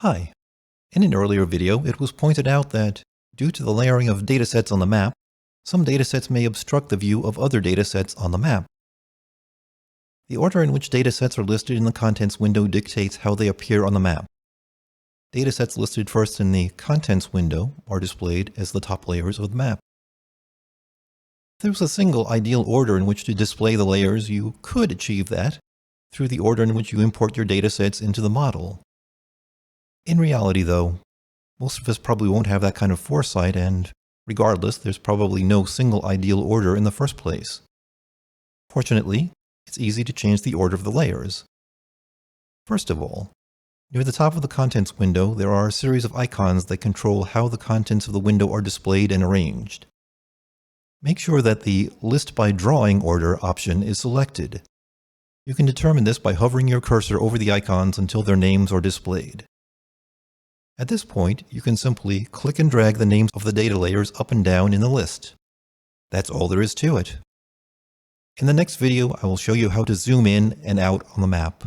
Hi. In an earlier video, it was pointed out that, due to the layering of datasets on the map, some datasets may obstruct the view of other datasets on the map. The order in which datasets are listed in the Contents window dictates how they appear on the map. Datasets listed first in the Contents window are displayed as the top layers of the map. If there was a single ideal order in which to display the layers, you could achieve that through the order in which you import your datasets into the model. In reality, though, most of us probably won't have that kind of foresight, and regardless, there's probably no single ideal order in the first place. Fortunately, it's easy to change the order of the layers. First of all, near the top of the Contents window, there are a series of icons that control how the contents of the window are displayed and arranged. Make sure that the List by Drawing order option is selected. You can determine this by hovering your cursor over the icons until their names are displayed. At this point, you can simply click and drag the names of the data layers up and down in the list. That's all there is to it. In the next video, I will show you how to zoom in and out on the map.